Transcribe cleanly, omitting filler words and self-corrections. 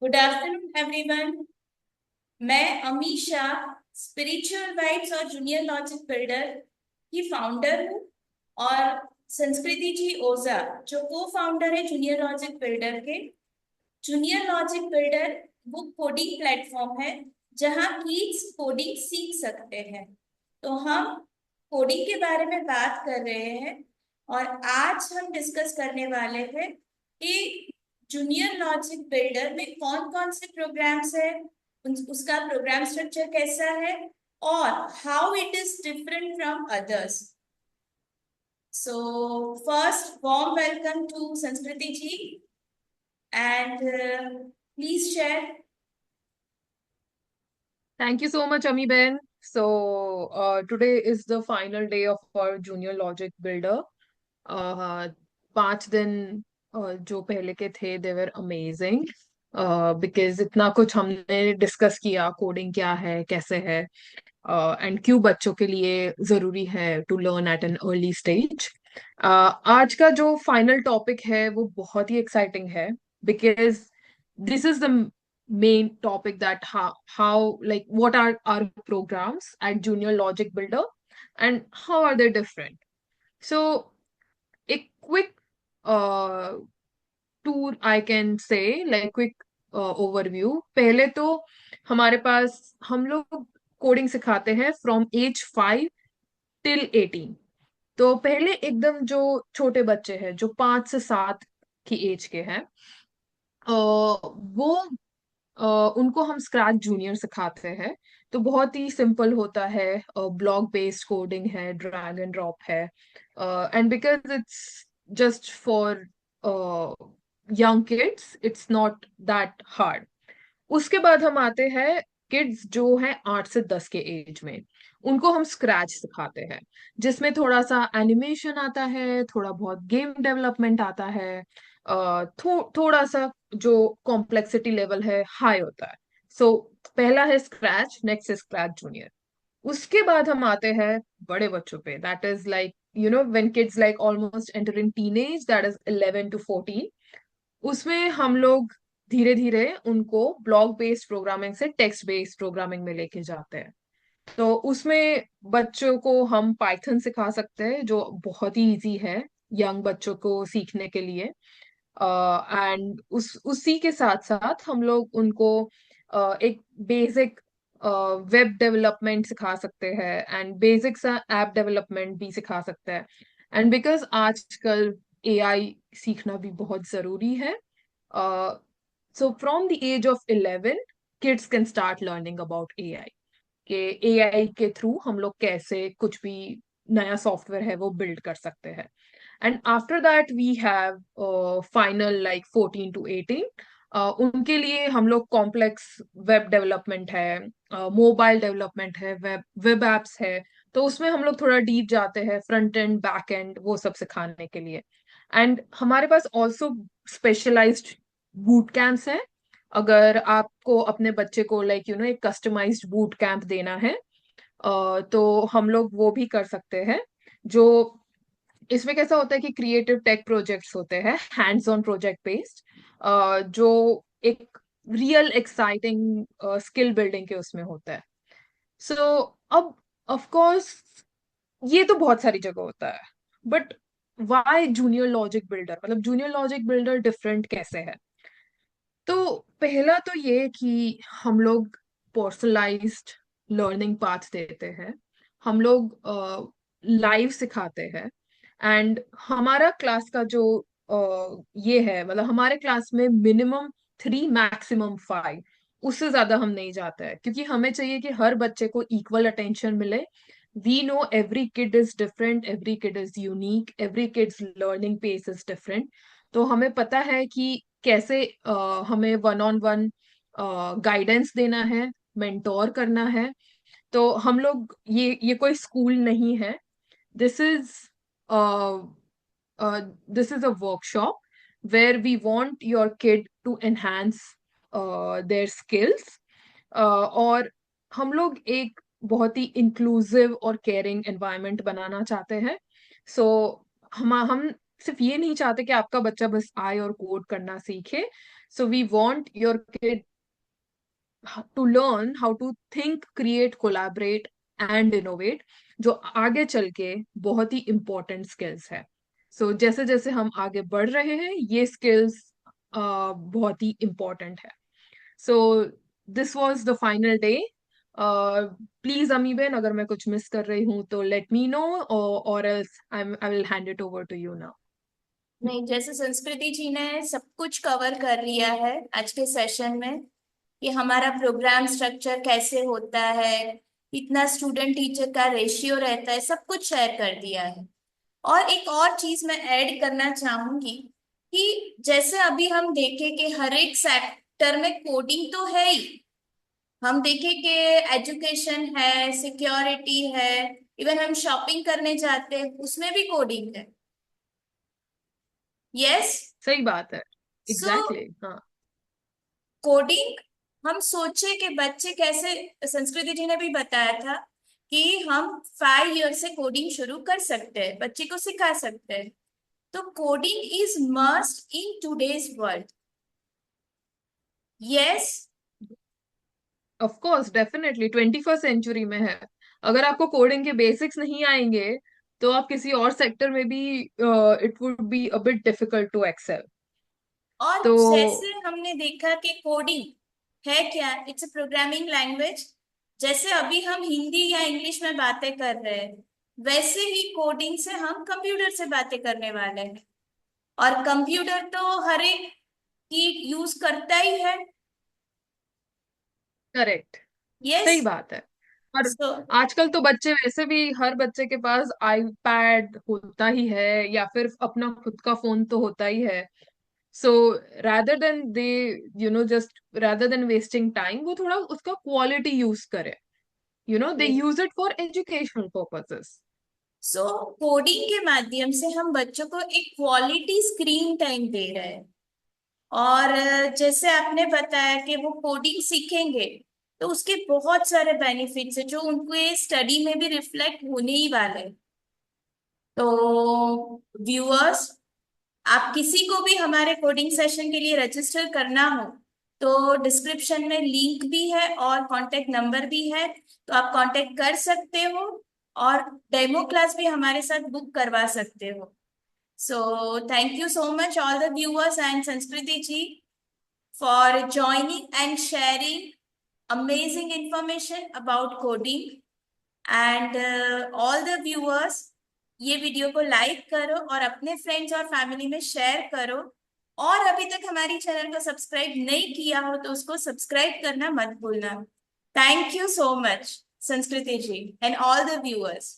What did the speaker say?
Good afternoon everyone. मैं Amisha spiritual vibes और junior logic builder की फाउंडर हूँ। और संस्कृति जी ओझा जो को फाउंडर है जूनियर लॉजिक बिल्डर के। जूनियर लॉजिक बिल्डर वो कोडिंग प्लेटफॉर्म है जहाँ किड्स कोडिंग सीख सकते हैं। तो हम कोडिंग के बारे में बात कर रहे हैं। और आज हम डिस्कस करने वाले हैं कि जूनियर लॉजिक बिल्डर में कौन कौन से प्रोग्राम्स है, उसका प्रोग्राम स्ट्रक्चर कैसा है और how it is different from others. So first warm welcome to Sanskriti ji and please share. Thank you so much, Ami Ben. Today is the final day of our Junior Logic Builder. 5 दिन जो पहले के थे they were amazing. Because इतना कुछ हमने discuss किया, coding क्या है, कैसे है, एंड क्यों बच्चों के लिए जरूरी है to learn at an early stage. आज का जो फाइनल टॉपिक है वो बहुत ही एक्साइटिंग है, because this is the main topic that how like what are our programs at Junior Logic Builder and how are they different. So a quick uh, tour I can say, like quick overview. पहले तो हमारे पास हम लोग coding सिखाते हैं from as 5 till 18। तो पहले एकदम जो छोटे बच्चे हैं जो 5 से 7 की एज के हैं, वो उनको हम स्क्रैच जूनियर सिखाते हैं। तो बहुत ही सिंपल होता है, ब्लॉक बेस्ड कोडिंग है, ड्रैग एंड ड्रॉप है, and because it's just for young kids, it's not that hard. उसके बाद हम आते हैं किड्स जो हैं 8 से 10 के एज में, उनको हम स्क्रैच सिखाते हैं, जिसमें थोड़ा सा एनिमेशन आता है, थोड़ा बहुत गेम डेवलपमेंट आता है, थोड़ा सा जो कॉम्प्लेक्सिटी लेवल है हाई होता है। सो पहला है स्क्रैच, नेक्स्ट है स्क्रैच जूनियर। उसके बाद हम आते हैं बड़े बच्चों पे, that is like when kids like almost enter in teenage, that is 11 to 14। उसमें हम लोग धीरे धीरे उनको ब्लॉक बेस्ड प्रोग्रामिंग से टेक्स्ट बेस्ड प्रोग्रामिंग में लेके जाते हैं। तो उसमें बच्चों को हम पाइथन सिखा सकते हैं, जो बहुत ही इजी है यंग बच्चों को सीखने के लिए। एंड उसी के साथ साथ हम लोग उनको एक बेसिक वेब डेवलपमेंट सिखा सकते हैं एंड बेसिक सा ऐप डेवलपमेंट भी सिखा सकते हैं। एंड बिकॉज आजकल एआई सीखना भी बहुत जरूरी है, so from the age of 11 kids can start learning about AI, के एआई के थ्रू हम लोग कैसे कुछ भी नया सॉफ्टवेयर है वो बिल्ड कर सकते हैं। And after that we have final like 14 to 18। उनके लिए हम लोग कॉम्प्लेक्स वेब डेवलपमेंट है, मोबाइल डेवलपमेंट है, वेब वेब एप्स है। तो उसमें हम लोग थोड़ा डीप जाते हैं, फ्रंट एंड बैक एंड वो सब सिखाने के लिए। एंड हमारे पास ऑल्सो स्पेशलाइज्ड बूट कैंप्स हैं। अगर आपको अपने बच्चे को लाइक एक कस्टमाइज्ड बूट कैंप देना है, तो हम लोग वो भी कर सकते हैं। जो इसमें कैसा होता है कि क्रिएटिव टेक प्रोजेक्ट्स होते हैं, हैंड्स ऑन प्रोजेक्ट बेस्ड, जो एक रियल एक्साइटिंग स्किल बिल्डिंग के उसमें होता है। सो अब ऑफ कोर्स ये तो बहुत सारी जगह होता है, but why junior logic builder, मतलब जूनियर लॉजिक बिल्डर डिफरेंट कैसे है? तो पहला तो ये कि हम लोग पर्सनलाइज्ड लर्निंग पाथ देते हैं, हम लोग लाइव सिखाते हैं। एंड हमारा क्लास का जो ये है, मतलब हमारे क्लास में मिनिमम 3 मैक्सिमम 5, उससे ज्यादा हम नहीं जाते हैं, क्योंकि हमें चाहिए कि हर बच्चे को इक्वल अटेंशन मिले। We know every kid is different, every kid is unique, every kid's learning pace is different. तो हमें पता है कि कैसे हमें वन ऑन वन गाइडेंस देना है, मेंटोर करना है। तो हम लोग ये कोई स्कूल नहीं है, this is this is a workshop where we want your kid to enhance their skills. और हम लोग एक बहुत ही इंक्लूसिव और केयरिंग एनवायरनमेंट बनाना चाहते हैं। सो हम सिर्फ ये नहीं चाहते कि आपका बच्चा बस आए और कोड करना सीखे. So we want your kid to learn how to think, create, collaborate and innovate, जो आगे चल के बहुत ही इंपॉर्टेंट स्किल्स है. सो जैसे जैसे हम आगे बढ़ रहे हैं ये स्किल्स बहुत ही इंपॉर्टेंट है. So this was the final day. Please Ami ben, अगर मैं कुछ मिस कर रही हूँ तो लेट मी नो, और else I will hand it over to you now. नहीं, जैसे संस्कृति जी ने सब कुछ कवर कर लिया है आज के सेशन में, कि हमारा प्रोग्राम स्ट्रक्चर कैसे होता है, इतना स्टूडेंट टीचर का रेशियो रहता है, सब कुछ शेयर कर दिया है. और एक और चीज मैं ऐड करना चाहूंगी कि जैसे अभी हम देखें कि हर एक सेक्टर में कोडिंग तो है ही. हम देखें कि एजुकेशन है, सिक्योरिटी है, इवन हम शॉपिंग करने जाते हैं उसमें भी कोडिंग है. यस. सही बात है. सो एग्जैक्टली हाँ. कोडिंग, हम सोचे कि बच्चे कैसे, संस्कृति जी ने भी बताया था कि हम 5 ईयर से कोडिंग शुरू कर सकते हैं, बच्चे को सिखा सकते हैं. तो coding is must in today's world. Yes. Of course, definitely 21st century में है. अगर आपको कोडिंग के बेसिक्स नहीं आएंगे तो आप किसी और सेक्टर में भी it would be a bit difficult to excel. और तो जैसे हमने देखा कि कोडिंग है क्या, इट्स अ प्रोग्रामिंग लैंग्वेज. जैसे अभी हम हिंदी या इंग्लिश में बातें कर रहे हैं, वैसे ही कोडिंग से हम कंप्यूटर से बातें करने वाले हैं. और कंप्यूटर तो हर एक की यूज करता ही है. करेक्ट. यस. सही बात है. और सो आजकल तो बच्चे वैसे भी, हर बच्चे के पास आईपैड होता ही है या फिर अपना खुद का फोन तो होता ही है. सो rather than they, just rather than wasting time, वो थोड़ा उसका क्वालिटी यूज करे. They use it for educational purposes. So coding के माध्यम से हम बच्चों को एक क्वालिटी स्क्रीन टाइम दे रहे हैं. और जैसे आपने बताया कि वो कोडिंग सीखेंगे तो उसके बहुत सारे बेनिफिट्स है जो उनको स्टडी में भी रिफ्लेक्ट होने ही वाले हैं. तो व्यूअर्स, आप किसी को भी हमारे कोडिंग सेशन के लिए रजिस्टर करना हो तो डिस्क्रिप्शन में लिंक भी है और कांटेक्ट नंबर भी है, तो आप कांटेक्ट कर सकते हो और डेमो क्लास भी हमारे साथ बुक करवा सकते हो. So thank you so much all the viewers and Sanskriti ji for joining and sharing amazing information about coding. And all the viewers, ये वीडियो को लाइक करो और अपने फ्रेंड्स और फैमिली में शेयर करो. और अभी तक हमारी चैनल को सब्सक्राइब नहीं किया हो तो उसको सब्सक्राइब करना मत भूलना. थैंक यू सो मच संस्कृति जी एंड ऑल द व्यूअर्स.